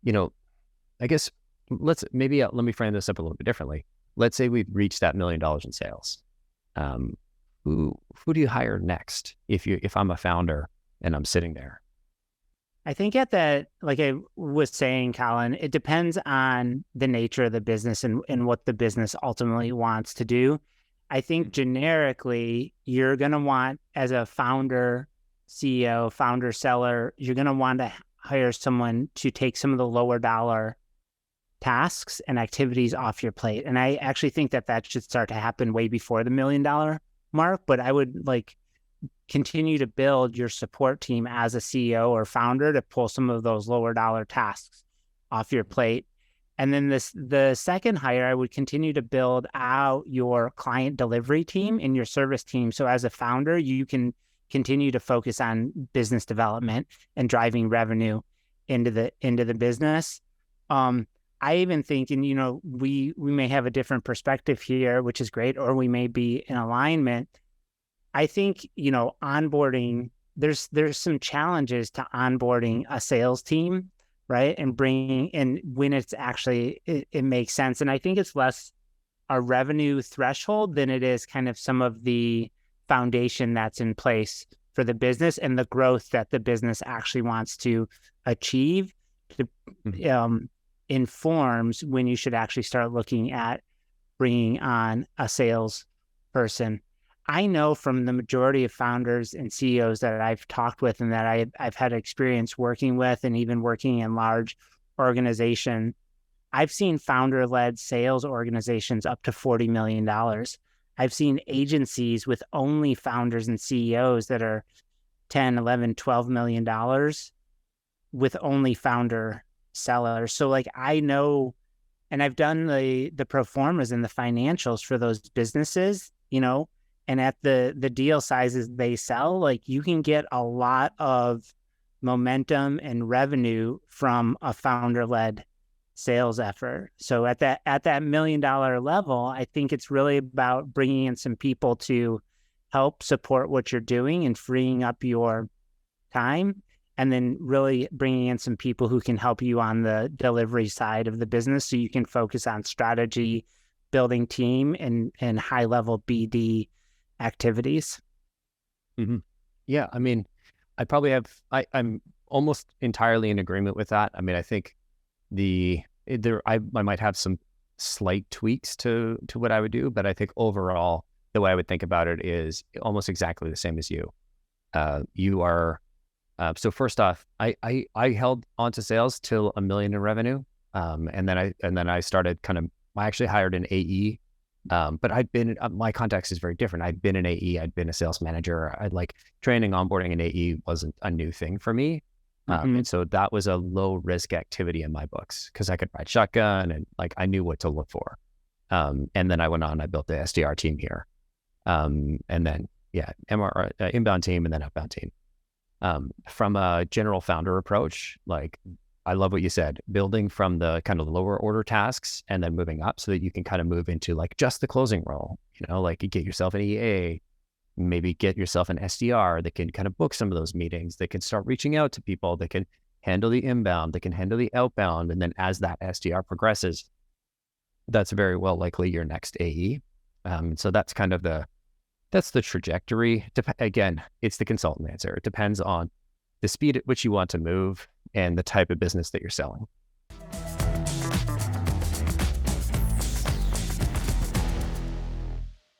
you know, I guess let me frame this up a little bit differently. Let's say we've reached that $1 million in sales. Um, who do you hire next if I'm a founder and I'm sitting there? I think at that, like I was saying, Colin, it depends on the nature of the business and what the business ultimately wants to do. I think generically, you're going to want, as a founder, CEO, founder, seller, you're going to want to hire someone to take some of the lower dollar tasks and activities off your plate. And I actually think that should start to happen way before the $1 million mark. But I would continue to build your support team as a CEO or founder to pull some of those lower dollar tasks off your plate. And then the second hire, I would continue to build out your client delivery team and your service team. So as a founder, you can continue to focus on business development and driving revenue into the business. I even think, and we may have a different perspective here, which is great, or we may be in alignment. I think, onboarding, there's some challenges to onboarding a sales team, right? And bringing in when it's actually, it makes sense. And I think it's less a revenue threshold than it is kind of some of the foundation that's in place for the business and the growth that the business actually wants to achieve to, informs when you should actually start looking at bringing on a sales person. I know from the majority of founders and CEOs that I've talked with and that I've had experience working with and even working in large organization, I've seen founder-led sales organizations up to $40 million. I've seen agencies with only founders and CEOs that are 10, 11, $12 million with only founder sellers. So I know, and I've done the pro formas and the financials for those businesses, and at the deal sizes they sell, you can get a lot of momentum and revenue from a founder-led sales effort. So at that $1 million level, I think it's really about bringing in some people to help support what you're doing and freeing up your time, and then really bringing in some people who can help you on the delivery side of the business so you can focus on strategy, building team, and high-level BD activities. Mm-hmm. Yeah, I mean, I'm almost entirely in agreement with that. I mean, I think I might have some slight tweaks to what I would do, but I think overall, the way I would think about it is almost exactly the same as you. You are... So first off, I held on to sales till $1 million in revenue, and then I started I actually hired an AE, but my context is very different. I'd been an AE, I'd been a sales manager. Training, onboarding an AE wasn't a new thing for me, and so that was a low risk activity in my books because I could ride shotgun and I knew what to look for. And then I went on, I built the SDR team here, and then inbound team and then outbound team. From a general founder approach, I love what you said, building from the kind of lower order tasks and then moving up so that you can kind of move into just the closing role, you get yourself an EA, maybe get yourself an SDR that can kind of book some of those meetings, that can start reaching out to people, that can handle the inbound, that can handle the outbound. And then as that SDR progresses, that's very well likely your next AE. So that's kind of that's the trajectory. Again, it's the consultant answer. It depends on the speed at which you want to move and the type of business that you're selling.